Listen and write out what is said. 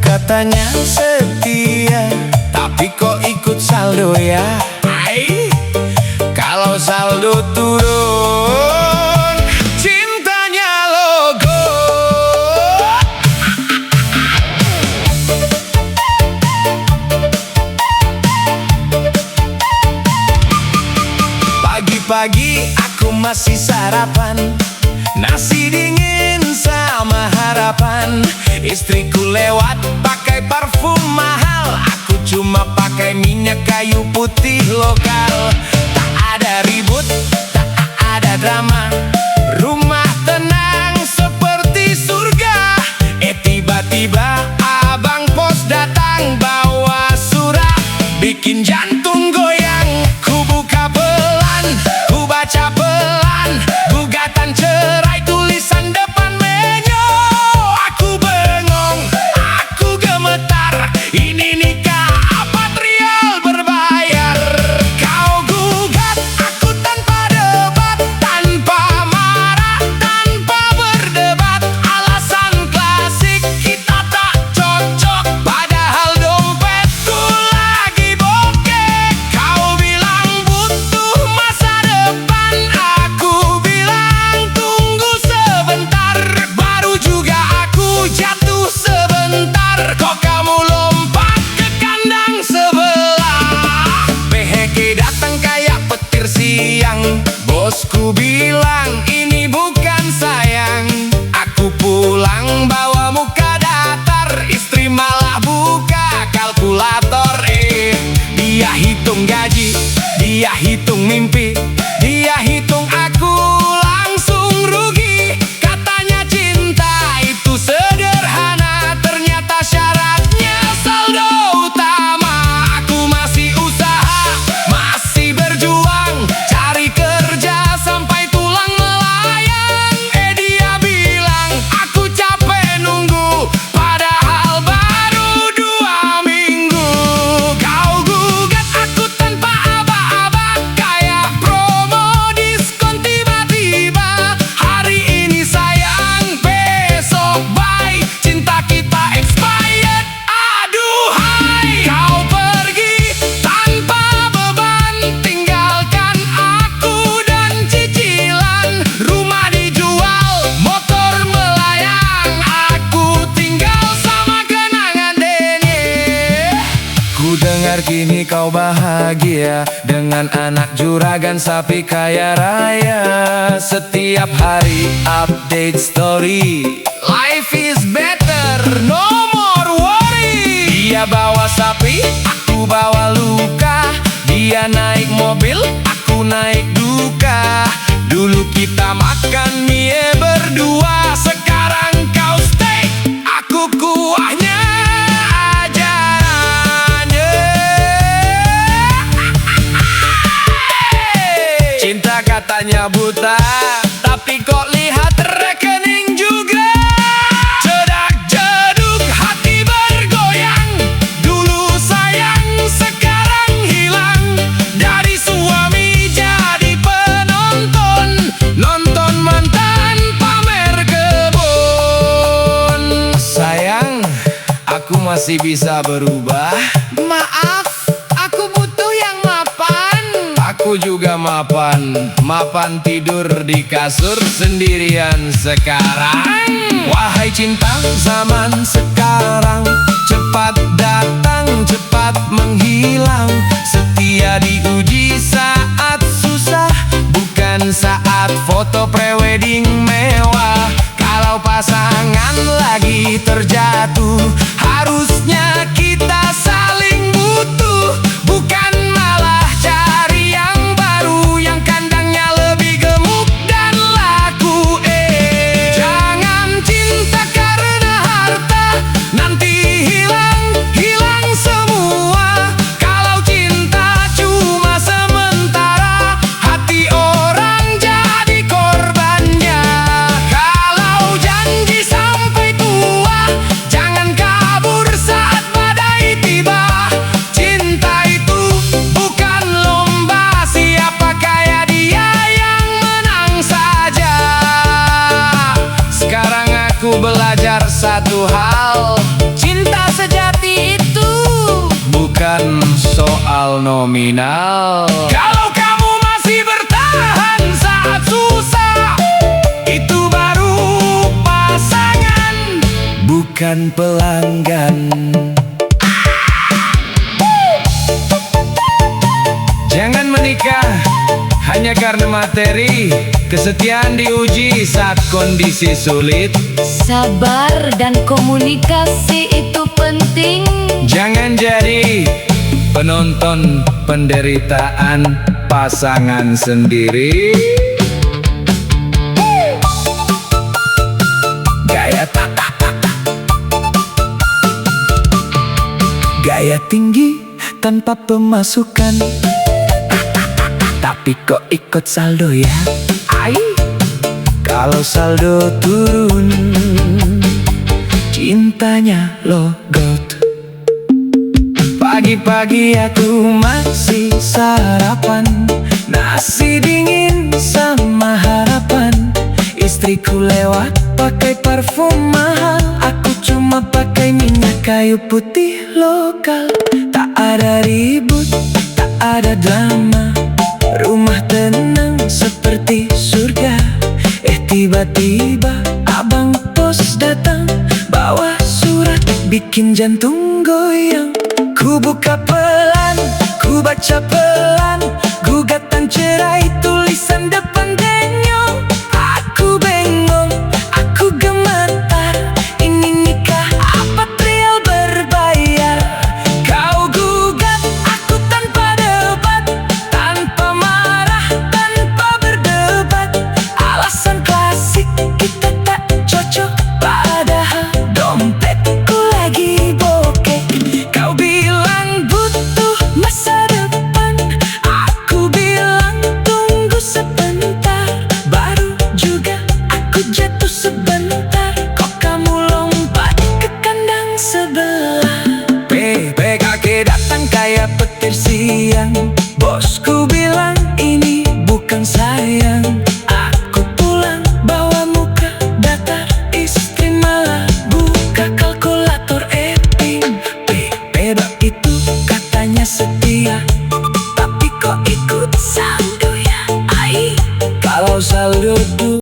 katanya setia, tapi kok ikut saldo ya? Kalau saldo turun, cintanya logo. Pagi-pagi aku masih sarapan nasi dingin sama harapan. Istriku lewat pakai parfum mahal, aku cuma pakai minyak kayu putih lokal. Tak ada ribut, tak ada drama, rumah tenang seperti surga. Tiba-tiba abang pos datang bawa surat, bikin jantung goyang. Ku buka pelan, ku baca pelan, gugatan cerai tulisan depan menyo. Aku bengong, aku gemetar, ini nikah apa trial berbayar? Kau gugat aku tanpa debat, tanpa marah, tanpa berdebat. Alasan klasik, kita tak cocok, padahal dompetku lagi bokek. Kau bilang butuh masa depan, aku bilang tunggu sebentar. Baru juga aku jatuh sebentar, kok kamu lompat ke kandang sebelah. PHK datang kayak petir siang, bosku bilang ini bukan sayang. Aku pulang bawa muka datar, istri malah buka kalkulator. Dia hitung gaji, dia hitung mimpi, dia hitung aku langsung rugi. Katanya cinta itu sederhana, ternyata syaratnya saldo utama. Aku masih usaha, masih berjuang, cari kerja sampai tulang melayang. Dia bilang aku capek nunggu, padahal baru 2 minggu. Kau gugat aku tanpa aba-aba, kayak promo diskon tiba-tiba. Hari ini sayang, besok bye, cinta kita expired. Aduhai, kau pergi tanpa beban, tinggalkan aku dan cicilan. Rumah dijual, motor melayang, aku tinggal sama kenangan denye. Ku dengar kini kau bahagia dengan anak juragan sapi kaya raya. Setiap hari update story, life is better, no more worry. Dia bawa sapi, aku bawa luka. Dia naik mobil, aku naik duka. Dulu kita makan mie berdua, sekarang kau steak, aku kuahnya ajarannya. Cinta katanya buta, tapi kok lihat rekening juga. Cedak jeduk hati bergoyang, dulu sayang sekarang hilang. Dari suami jadi penonton, nonton mantan pamer kebun. Sayang, aku masih bisa berubah. Maaf, aku butuh yang mapan. Aku juga mapan, mapan tidur di kasur sendirian sekarang. Wahai cinta zaman sekarang, cepat datang, cepat menghilang. Setia diuji saat susah, bukan saat foto prewedding mewah. Kalau pasangan lagi terjatuh, harusnya kita saling butuh, bukan malah cari yang baru yang kandangnya lebih gemuk dan laku. Jangan cinta karena harta, nanti hilang semua. Kalau cinta cuma sementara, hati orang jadi korbannya. Kalau janji sampai tua, jangan kabur saat badai tiba. Cinta itu bukan lomba, siapa kaya dia yang menang saja. Sekarang aku belajar satu hal, cinta nominal. Kalau kamu masih bertahan saat susah, itu baru pasangan, bukan pelanggan. Jangan menikah hanya karena materi. Kesetiaan diuji saat kondisi sulit. Sabar dan komunikasi itu penting. Jangan jadi penonton penderitaan pasangan sendiri. Gaya gaya tinggi tanpa pemasukan, tapi kok ikut saldo ya? Ai, kalau saldo turun, cintanya logot. Pagi-pagi aku masih sarapan nasi dingin sama harapan. Istriku lewat pakai parfum mahal, aku cuma pakai minyak kayu putih lokal. Tak ada ribut, tak ada drama, rumah tenang seperti surga. Tiba-tiba abang pos datang, bawa surat bikin jantung goyang. Ku buka pelan, ku baca pelan.